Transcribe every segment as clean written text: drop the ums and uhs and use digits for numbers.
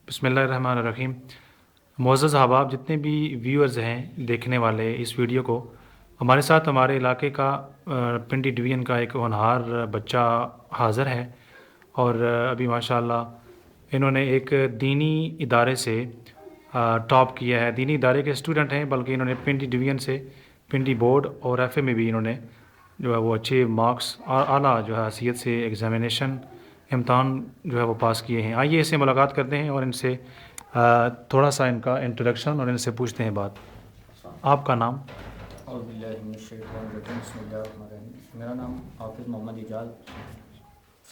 بسم اللہ الرحمن الرحیم۔ معزز احباب، جتنے بھی ویورز ہیں دیکھنے والے اس ویڈیو کو، ہمارے ساتھ ہمارے علاقے کا پنڈی ڈویژن کا ایک ہونہار بچہ حاضر ہے، اور ابھی ماشاءاللہ انہوں نے ایک دینی ادارے سے ٹاپ کیا ہے۔ دینی ادارے کے اسٹوڈنٹ ہیں، بلکہ انہوں نے پنڈی ڈویژن سے پنڈی بورڈ اور ایف اے میں بھی انہوں نے جو ہے وہ اچھے مارکس اور اعلیٰ جو ہے حیثیت سے ایگزامینیشن امتحان جو ہے وہ پاس کیے ہیں۔ آئیے اس سے ملاقات کرتے ہیں اور ان سے تھوڑا سا ان کا انٹروڈکشن اور ان سے پوچھتے ہیں بات۔ آپ کا نام؟ اعوذ باللہ من الشیطان الرجیم، بسم اللہ الرحمن الرحیم۔ میرا نام حافظ محمد اجال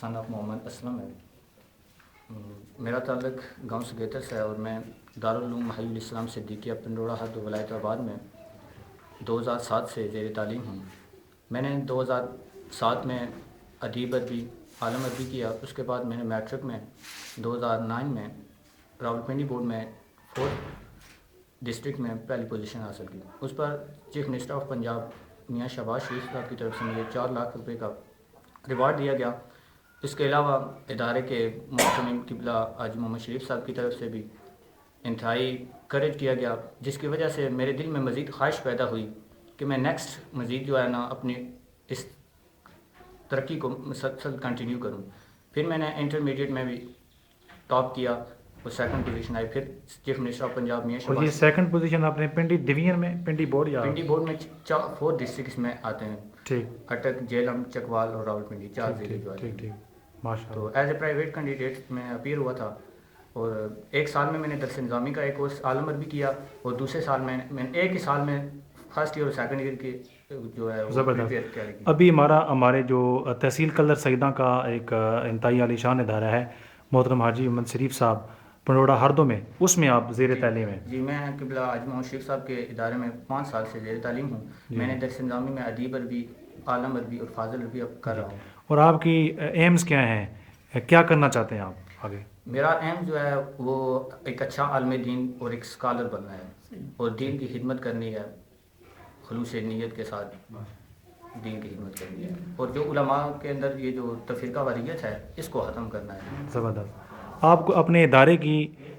سن آف محمد اسلم ہے۔ میرا تعلق گاؤں سگیتر سے ہے اور میں دارالعلوم محی الاسلام صدیقیہ پنڈورا حد ولایت آباد میں 2007 سے زیر تعلیم ہوں۔ میں نے 2007 میں ادیب ادبی عالم ادبی کیا، اس کے بعد میں نے میٹرک میں 2009 میں راولپنڈی بورڈ میں 4th ڈسٹرکٹ میں پہلی پوزیشن حاصل کی۔ اس پر چیف منسٹر آف پنجاب میاں شہباز شریف صاحب کی طرف سے مجھے 4 لاکھ روپے کا ریوارڈ دیا گیا۔ اس کے علاوہ ادارے کے محترم قبلہ حاجی محمد شریف صاحب کی طرف سے بھی انتہائی کریج کیا گیا، جس کی وجہ سے میرے دل میں مزید خواہش پیدا ہوئی کہ میں نیکسٹ مزید جو ہے نا اپنی اس ترقی کو مسلسل کنٹینیو کروں۔ پھر میں نے انٹرمیڈیٹ میں بھی ٹاپ کیا اور 2nd پوزیشن آئی۔ پھر چیف منسٹر آف پنجاب میاں اور یہ شہباز 2nd پوزیشن آپ نے پنڈی ڈویژن میں پنڈی بورڈ یا؟ پنڈی بورڈ میں 4 ڈسٹرکٹس میں آتے ہیں، ٹھیک اٹک، جیلم، چکوال اور راولپنڈی، 4 ضلع ٹھیک جو آتے ٹھیک ہیں۔ ٹھیک ماشاء تو اللہ۔ ایز اے پرائیویٹ کینڈیڈیٹ میں اپیئر ہوا تھا، اور 1 سال میں نے درس نظامی کا ایک کورس عالم ادبی کیا، اور دوسرے سال میں ایک ہی سال میں فرسٹ ایئر اور سیکنڈ ایئر کی جو ہے وہ پریپیئر کیا زبردست۔ کی۔ ابھی ہمارے جو تحصیل کلر سیدہ کا ایک انتہائی عالی شان ادارہ ہے، محترم حاجی محمد شریف صاحب پنڈورا ہردو میں، اس میں آپ زیر تعلیم ہیں؟ جی، میں قبلہ حاجی محمد شریف صاحب کے ادارے میں 5 سال سے زیر تعلیم ہوں۔ میں نے درس نظامی میں ادیب ادبی، عالم ادبی اور فاضل ادبی اب کر رہا ہوں۔ اور آپ کی ایمز کیا ہیں؟ کیا کرنا چاہتے ہیں آپ آگے؟ میرا ایم جو ہے وہ ایک اچھا عالم دین اور ایک اسکالر بننا ہے، اور دین کی خدمت کرنی ہے، خلوص نیت کے ساتھ دین کی خدمت کرنی ہے، اور جو علماء کے اندر یہ جو تفرقہ واریت ہے اس کو ختم کرنا ہے۔ زبردست۔ آپ کو اپنے ادارے کی،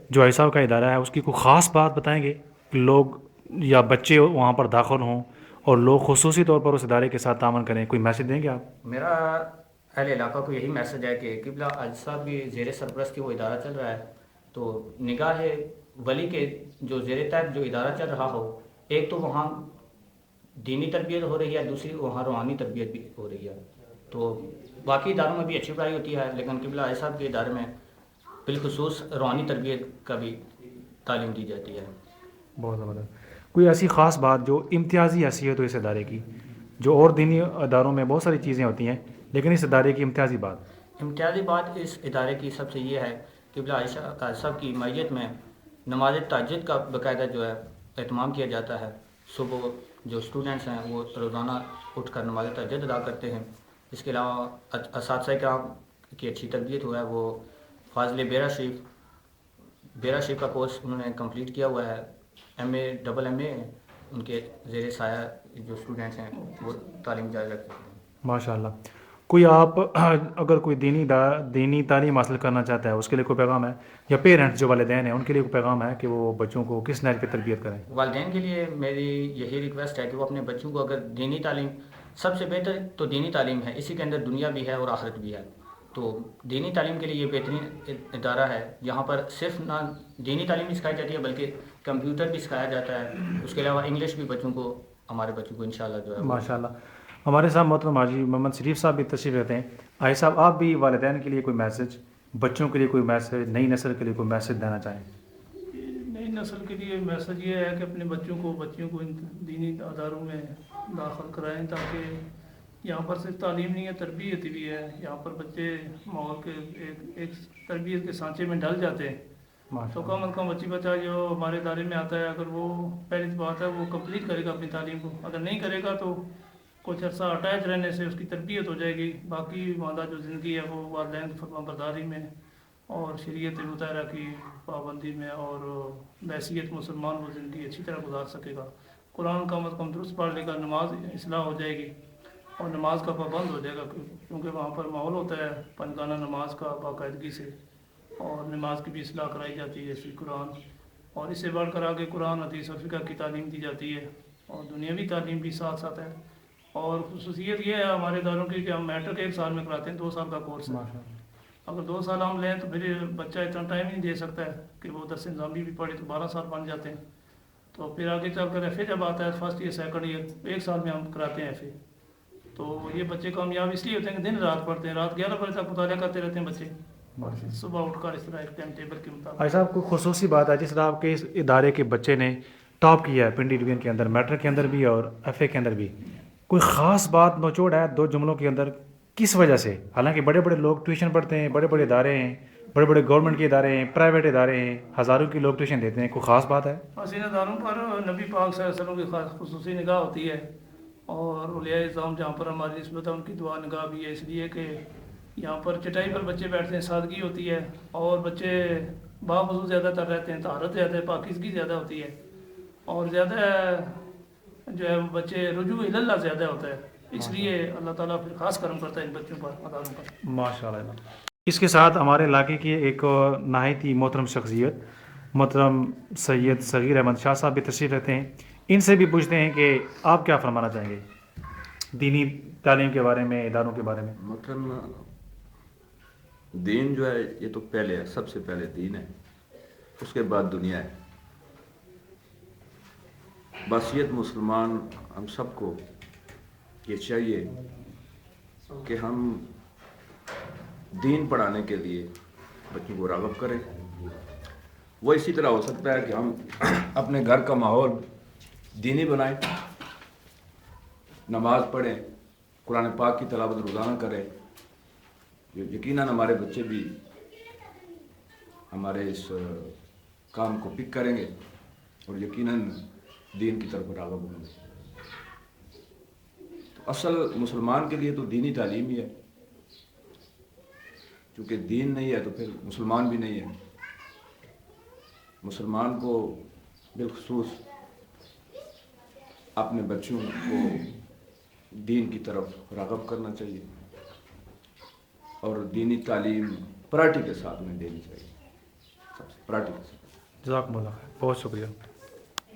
جو ایسا کا ادارہ ہے، اس کی کوئی خاص بات بتائیں گے کہ لوگ یا بچے وہاں پر داخل ہوں اور لوگ خصوصی طور پر اس ادارے کے ساتھ تعاون کریں؟ کوئی میسج دیں گے آپ؟ میرا اہل علاقہ کو یہی میسج ہے کہ قبلہ حاجی صاحب کی زیر سرپرستی وہ ادارہ چل رہا ہے، تو نگاہ ولی کے جو زیر تحت جو ادارہ چل رہا ہو، ایک تو وہاں دینی تربیت ہو رہی ہے، دوسری وہاں روحانی تربیت بھی ہو رہی ہے۔ تو باقی اداروں میں بھی اچھی پڑھائی ہوتی ہے، لیکن قبلہ حاجی صاحب کے ادارے میں بالخصوص روحانی تربیت کا بھی تعلیم دی جاتی ہے۔ بہت زبردست۔ کوئی ایسی خاص بات جو امتیازی حیثیت ہو اس ادارے کی؟ جو اور دینی اداروں میں بہت ساری چیزیں ہوتی ہیں، لیکن اس ادارے کی امتیازی بات؟ امتیازی بات اس ادارے کی سب سے یہ ہے کہ قبلہ حاجی صاحب کی معیت میں نماز تہجد کا باقاعدہ جو ہے اہتمام کیا جاتا ہے۔ صبح جو اسٹوڈنٹس ہیں وہ روزانہ اٹھ کر نماز تہجد ادا کرتے ہیں۔ اس کے علاوہ اساتذہ کرام کی اچھی تربیت ہوا ہے، وہ فاضل بیرا شریف کا کورس انہوں نے کمپلیٹ کیا ہوا ہے، ایم اے ڈبل ایم اے ان کے زیر سایہ جو اسٹوڈنٹس ہیں وہ تعلیم جاری رکھتے ہیں۔ ماشاء اللہ۔ کوئی آپ اگر کوئی دینی تعلیم حاصل کرنا چاہتا ہے، اس کے لیے کوئی پیغام ہے؟ یا پیرنٹس جو والدین ہیں ان کے لیے کوئی پیغام ہے کہ وہ بچوں کو کس نہج پہ تربیت کریں؟ والدین کے لیے میری یہی ریکویسٹ ہے کہ وہ اپنے بچوں کو، اگر دینی تعلیم سب سے بہتر تو دینی تعلیم ہے، اسی کے اندر دنیا بھی ہے اور آخرت بھی ہے، تو دینی تعلیم کے لیے یہ بہترین ادارہ ہے۔ یہاں پر صرف نہ دینی تعلیم بھی سکھائی جاتی ہے بلکہ کمپیوٹر بھی سکھایا جاتا ہے، اس کے علاوہ انگلش بھی ہمارے بچوں کو انشاءاللہ جو ہے ماشاء اللہ۔ ہمارے ساتھ محترم حاجی محمد شریف صاحب بھی تشریف رہتے ہیں۔ حاجی صاحب، آپ بھی والدین کے لیے کوئی میسج، بچوں کے لیے کوئی میسج، نئی نسل کے لیے کوئی میسج دینا چاہیں؟ نئی نسل کے لیے میسج یہ ہے کہ اپنے بچیوں کو ان دینی اداروں میں داخل کرائیں، تاکہ یہاں پر صرف تعلیم نہیں ہے، تربیت بھی ہے۔ یہاں پر بچے ماحول کے ایک تربیت کے سانچے میں ڈل جاتے ہیں، تو کم از کم بچہ جو ہمارے ادارے میں آتا ہے، اگر وہ پہلی بات ہے وہ کمپلیٹ کرے گا اپنی تعلیم کو، اگر نہیں کرے گا تو کچھ عرصہ اٹیچ رہنے سے اس کی تربیت ہو جائے گی، باقی مادہ جو زندگی ہے وہ والدین کی فرما برداری میں اور شریعت مطالعہ کی پابندی میں اور بحیثیت مسلمان وہ زندگی اچھی طرح گزار سکے گا۔ قرآن کم از کم درست پڑھ لے گا، نماز اصلاح ہو جائے گی اور نماز کا پابند ہو جائے گا، کیونکہ وہاں پر ماحول ہوتا ہے پنجگانہ نماز کا باقاعدگی سے، اور نماز کی بھی اصلاح کرائی جاتی ہے، اسی قرآن، اور اس سے بڑھ کر آگے قرآن حدیث اور فقہ کی تعلیم دی جاتی ہے، اور دنیاوی تعلیم بھی ساتھ ساتھ ہے۔ اور خصوصیت یہ ہے ہمارے اداروں کی کہ ہم میٹرک 1 سال میں کراتے ہیں، 2 سال کا کورس ہے۔ اگر 2 سال ہم لیں تو پھر بچہ اتنا ٹائم نہیں دے سکتا ہے کہ وہ درس نظامی بھی پڑھے، تو 12 سال بن جاتے ہیں۔ تو پھر آگے چل کر ایف اے جب آتا ہے، فرسٹ ایئر سیکنڈ ایئر، 1 سال میں ہم کراتے ہیں ایف اے۔ تو یہ بچے کامیاب اس لیے ہوتے ہیں کہ دن رات پڑھتے ہیں، رات 11 بجے تک مطالعہ کرتے رہتے ہیں بچے، صبح اٹھ کر اس طرح ایک ٹائم ٹیبل کے مطابق۔ بھائی صاحب کوئی خصوصی بات ہے جس طرح آپ کے اس ادارے کے بچے نے ٹاپ کیا ہے پنڈی ڈویژن کے اندر، میٹرک کے اندر بھی اور ایف اے کے اندر بھی، کوئی خاص بات نچوڑ ہے 2 جملوں کے اندر کس وجہ سے؟ حالانکہ بڑے بڑے لوگ ٹیوشن پڑھتے ہیں، بڑے بڑے ادارے ہیں، بڑے بڑے گورنمنٹ کے ادارے ہیں، پرائیویٹ ادارے ہیں، ہزاروں کی لوگ ٹیوشن دیتے ہیں، کوئی خاص بات ہے؟ حسین اداروں پر نبی پاک صلی اللہ علیہ وسلم کی خاص خصوصی نگاہ ہوتی ہے، اور اولیاء اعظام جہاں پر ہماری نسبت ہے ان کی دعا نگاہ بھی ہے، اس لیے کہ یہاں پر چٹائی پر بچے بیٹھتے ہیں، سادگی ہوتی ہے، اور بچے باوضو زیادہ تر رہتے ہیں، طہارت زیادہ ہے، پاکیزگی زیادہ ہوتی ہے، اور زیادہ جو ہے بچے رجوع اللہ زیادہ ہوتا ہے، اس لیے اللہ تعالیٰ پھر خاص کرم کرتا ہے ان بچوں پر، اداروں پر۔ ماشاء اللہ۔ اس کے ساتھ ہمارے علاقے کی ایک نہایت ہی محترم شخصیت محترم سید صغیر احمد شاہ صاحب بھی تشریف رکھتے ہیں، ان سے بھی پوچھتے ہیں کہ آپ کیا فرمانا چاہیں گے دینی تعلیم کے بارے میں، اداروں کے بارے میں؟ محترم، دین جو ہے یہ تو پہلے ہے، سب سے پہلے دین ہے، اس کے بعد دنیا ہے۔ بحیثیت مسلمان ہم سب کو یہ چاہیے کہ ہم دین پڑھانے کے لیے بچوں کو راغب کریں۔ وہ اسی طرح ہو سکتا ہے کہ ہم اپنے گھر کا ماحول دینی بنائیں، نماز پڑھیں، قرآن پاک کی تلاوت روزانہ کریں، یقیناً ہمارے بچے بھی ہمارے اس کام کو پک کریں گے اور یقیناً دین کی طرف راغب ہوں گے۔ تو اصل مسلمان کے لیے تو دینی تعلیم ہی ہے، چونکہ دین نہیں ہے تو پھر مسلمان بھی نہیں ہے۔ مسلمان کو بالخصوص اپنے بچوں کو دین کی طرف راغب کرنا چاہیے اور دینی تعلیم پراٹھی کے ساتھ میں دینی چاہیے، سب سے پراٹھی کے ساتھ۔ جزاکم اللہ خیر، بہت شکریہ۔